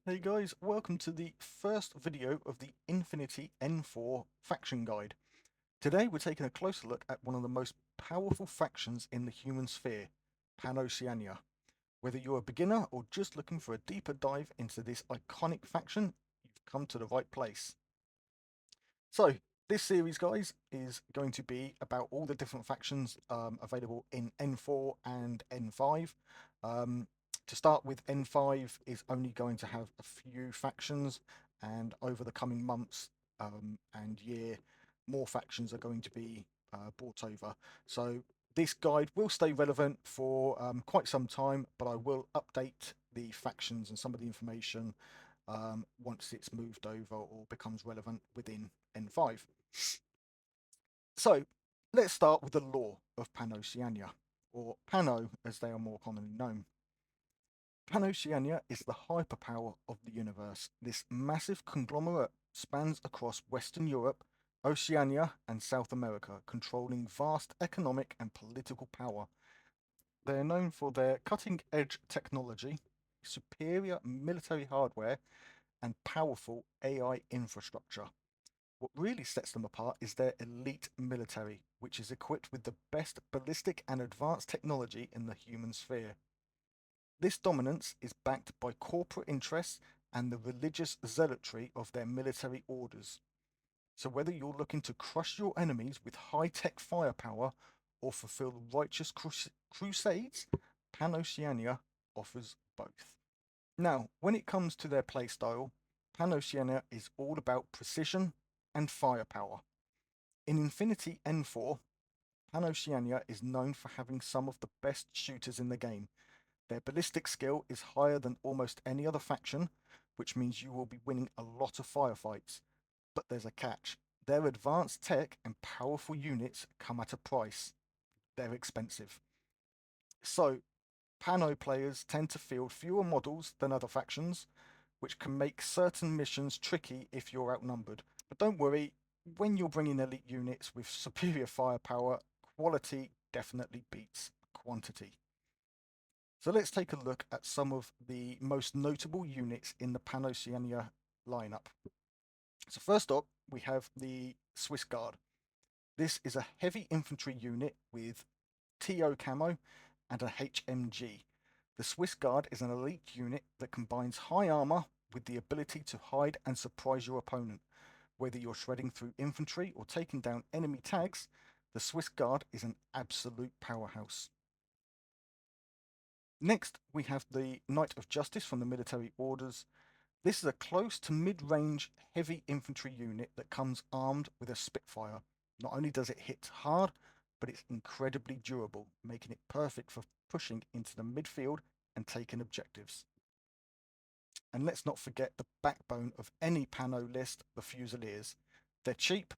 Hey guys, welcome to the first video of the Infinity N4 faction guide. Today we're taking a closer look at one of the most powerful factions in the human sphere, Panoceania. Whether you're a beginner or just looking for a deeper dive into this iconic faction, you've come to the right place. So, this series, guys, is going to be about all the different factions available in N4 and N5. Um, to start with, N5 is only going to have a few factions, and over the coming months and year, more factions are going to be brought over. So, this guide will stay relevant for quite some time, but I will update the factions and some of the information once it's moved over or becomes relevant within N5. So let's start with the lore of Panoceania, or PanO as they are more commonly known. Panoceania is the hyperpower of the universe. This massive conglomerate spans across Western Europe, Oceania, and South America, controlling vast economic and political power. They are known for their cutting edge technology, superior military hardware, and powerful AI infrastructure. What really sets them apart is their elite military, which is equipped with the best ballistic and advanced technology in the human sphere. This dominance is backed by corporate interests and the religious zealotry of their military orders. So, whether you're looking to crush your enemies with high tech firepower or fulfill righteous crusades, Panoceania offers both. Now, when it comes to their playstyle, Panoceania is all about precision and firepower. In Infinity N4, Panoceania is known for having some of the best shooters in the game. Their ballistic skill is higher than almost any other faction, which means you will be winning a lot of firefights. But there's a catch. Their advanced tech and powerful units come at a price. They're expensive. So, PanO players tend to field fewer models than other factions, which can make certain missions tricky if you're outnumbered. But don't worry, when you're bringing elite units with superior firepower, quality definitely beats quantity. So let's take a look at some of the most notable units in the Panoceania lineup. So first up, we have the Swiss Guard. This is a heavy infantry unit with TO camo and a HMG. The Swiss Guard is an elite unit that combines high armor with the ability to hide and surprise your opponent. Whether you're shredding through infantry or taking down enemy tags, the Swiss Guard is an absolute powerhouse. Next, we have the Knight of Justice from the military orders. This is a close to mid-range heavy infantry unit that comes armed with a Spitfire. Not only does it hit hard, but it's incredibly durable, making it perfect for pushing into the midfield and taking objectives. And let's not forget the backbone of any PanO list, the Fusiliers. They're cheap,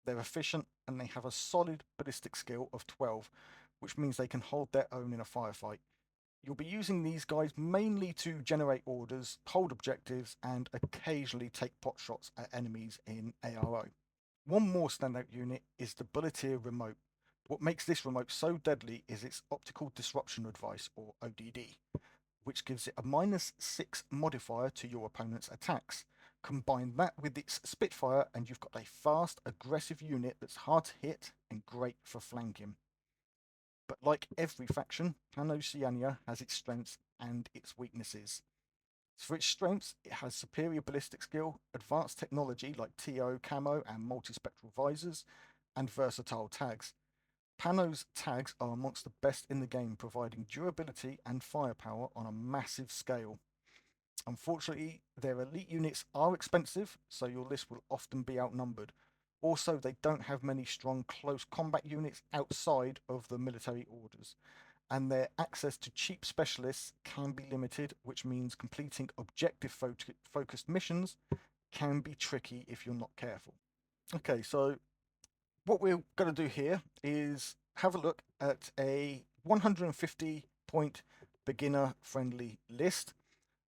they're efficient, and they have a solid ballistic skill of 12, which means they can hold their own in a firefight. You'll be using these guys mainly to generate orders, hold objectives, and occasionally take pot shots at enemies in ARO. One more standout unit is the Bulletier Remote. What makes this remote so deadly is its optical disruption device, or ODD, which gives it a -6 modifier to your opponent's attacks. Combine that with its Spitfire, and you've got a fast, aggressive unit that's hard to hit and great for flanking. But like every faction, Panoceania has its strengths and its weaknesses. For its strengths, it has superior ballistic skill, advanced technology like TO camo and multispectral visors, and versatile tags. Pano's tags are amongst the best in the game, providing durability and firepower on a massive scale. Unfortunately, their elite units are expensive, so your list will often be outnumbered. Also, they don't have many strong close combat units outside of the military orders, and their access to cheap specialists can be limited, which means completing objective focused missions can be tricky if you're not careful. Okay, so what we're going to do here is have a look at a 150 point beginner friendly list.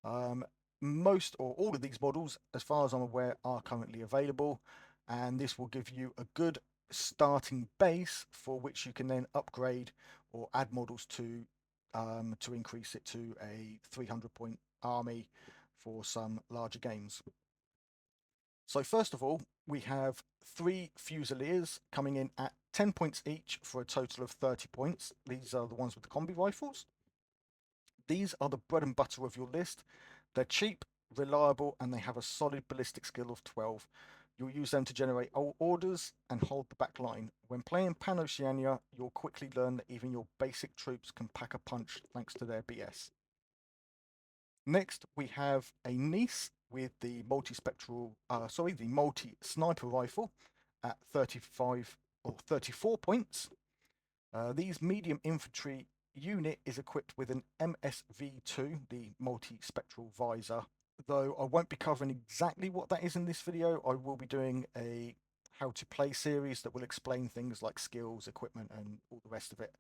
Um, Most or all of these models, as far as I'm aware, are currently available, and this will give you a good starting base for which you can then upgrade or add models to increase it to a 300 point army for some larger games. So first of all, we have 3 Fusiliers coming in at 10 points each for a total of 30 points. These are the ones with the combi rifles. These are the bread and butter of your list. They're cheap, reliable, and they have a solid ballistic skill of 12. You'll use them to generate orders and hold the back line. When playing Panoceania, you'll quickly learn that even your basic troops can pack a punch thanks to their BS. Next, we have a Nice with the the multi-sniper rifle at 35 or 34 points. These medium infantry unit is equipped with an MSV2, the multi-spectral visor. Though I won't be covering exactly what that is in this video, I will be doing a how to play series that will explain things like skills, equipment, and all the rest of it.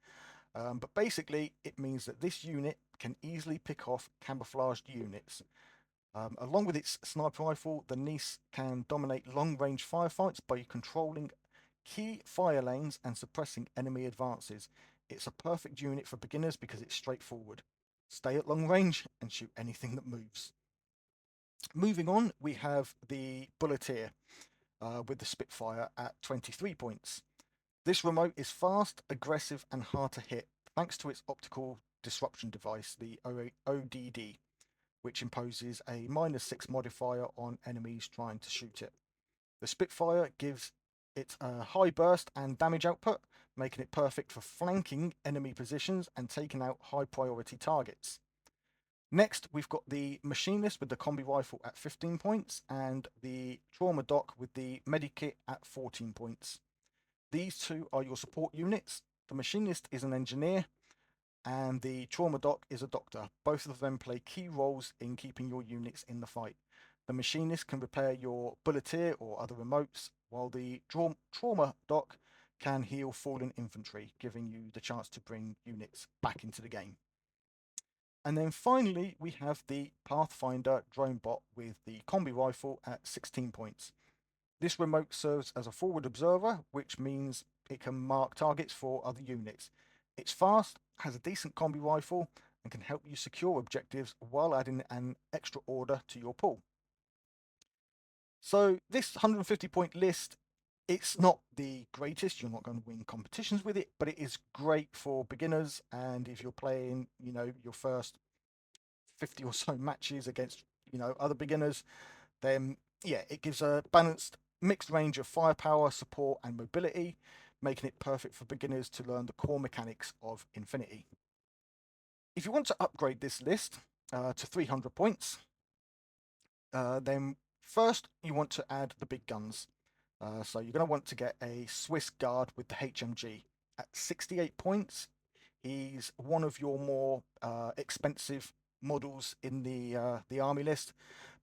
But basically, it means that this unit can easily pick off camouflaged units. Along with its sniper rifle, the Nice can dominate long-range firefights by controlling key fire lanes and suppressing enemy advances. It's a perfect unit for beginners because it's straightforward. Stay at long range and shoot anything that moves. Moving on, we have the Bulletier with the Spitfire at 23 points. This remote is fast, aggressive, and hard to hit thanks to its optical disruption device, the ODD, which imposes a -6 modifier on enemies trying to shoot it. The Spitfire gives it a high burst and damage output, making it perfect for flanking enemy positions and taking out high priority targets. Next, we've got the Machinist with the combi rifle at 15 points and the Trauma Doc with the Medikit at 14 points. These two are your support units. The Machinist is an engineer and the Trauma Doc is a doctor. Both of them play key roles in keeping your units in the fight. The Machinist can repair your Bulletier or other remotes, while the Trauma Doc can heal fallen infantry, giving you the chance to bring units back into the game. And then finally, we have the Pathfinder drone bot with the combi rifle at 16 points. This remote serves as a forward observer, which means it can mark targets for other units. It's fast, has a decent combi rifle, and can help you secure objectives while adding an extra order to your pool. So this 150 point list, it's not the greatest. You're not going to win competitions with it, but it is great for beginners. And if you're playing, your first 50 or so matches against, other beginners, then yeah, it gives a balanced mixed range of firepower, support, and mobility, making it perfect for beginners to learn the core mechanics of Infinity. If you want to upgrade this list to 300 points, then first you want to add the big guns. So you're going to want to get a Swiss Guard with the HMG at 68 points. He's one of your more expensive models in the army list,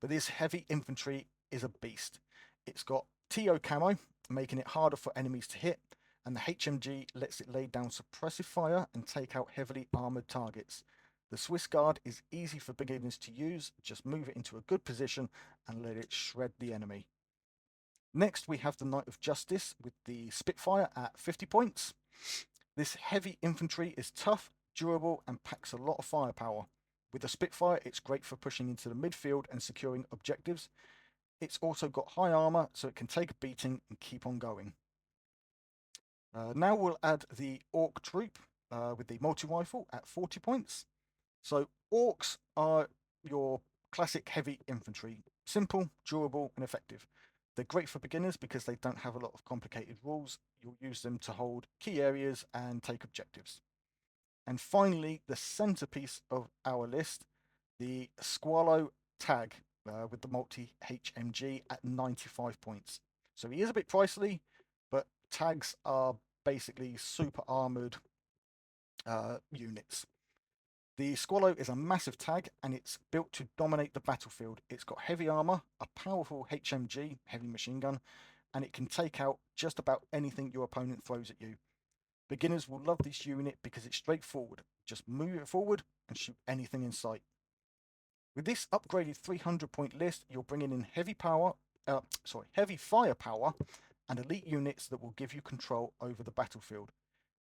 but this heavy infantry is a beast. It's got TO camo, making it harder for enemies to hit, and the HMG lets it lay down suppressive fire and take out heavily armored targets. The Swiss Guard is easy for beginners to use. Just move it into a good position and let it shred the enemy. Next, we have the Knight of Justice with the Spitfire at 50 points. This heavy infantry is tough, durable, and packs a lot of firepower. With the Spitfire, it's great for pushing into the midfield and securing objectives. It's also got high armor, so it can take a beating and keep on going. Now we'll add the Orc Troop with the multi-rifle at 40 points. So Orcs are your classic heavy infantry. Simple, durable, and effective. They're great for beginners because they don't have a lot of complicated rules. You'll use them to hold key areas and take objectives. And finally, the centerpiece of our list, the Squalo Tag with the multi-HMG at 95 points. So he is a bit pricey, but tags are basically super armored units. The Squalo is a massive tag and it's built to dominate the battlefield. It's got heavy armor, a powerful HMG, heavy machine gun, and it can take out just about anything your opponent throws at you. Beginners will love this unit because it's straightforward. Just move it forward and shoot anything in sight. With this upgraded 300 point list, you're bringing in heavy firepower and elite units that will give you control over the battlefield.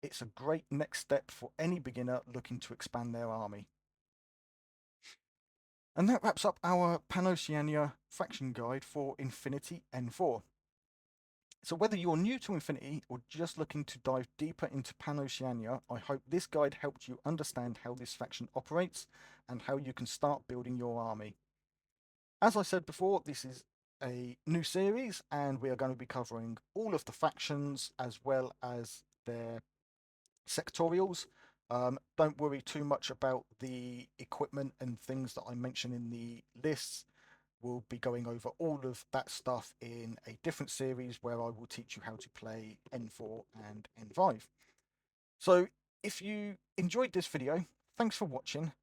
It's a great next step for any beginner looking to expand their army. And that wraps up our Panoceania faction guide for Infinity N4. So whether you're new to Infinity or just looking to dive deeper into Panoceania, I hope this guide helped you understand how this faction operates and how you can start building your army. As I said before, this is a new series and we are going to be covering all of the factions as well as their sectorials. Don't worry too much about the equipment and things that I mention in the lists. We'll be going over all of that stuff in a different series where I will teach you how to play N4 and N5. So if you enjoyed this video, thanks for watching.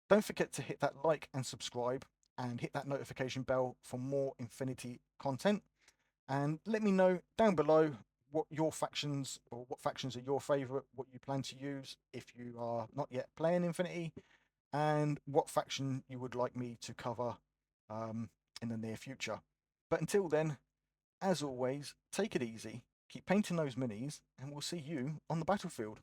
Don't forget to hit that like and subscribe and hit that notification bell for more Infinity content. And let me know down below what your factions or what factions are your favorite, what you plan to use if you are not yet playing Infinity, and what faction you would like me to cover in the near future. But until then, as always, take it easy, keep painting those minis, and we'll see you on the battlefield.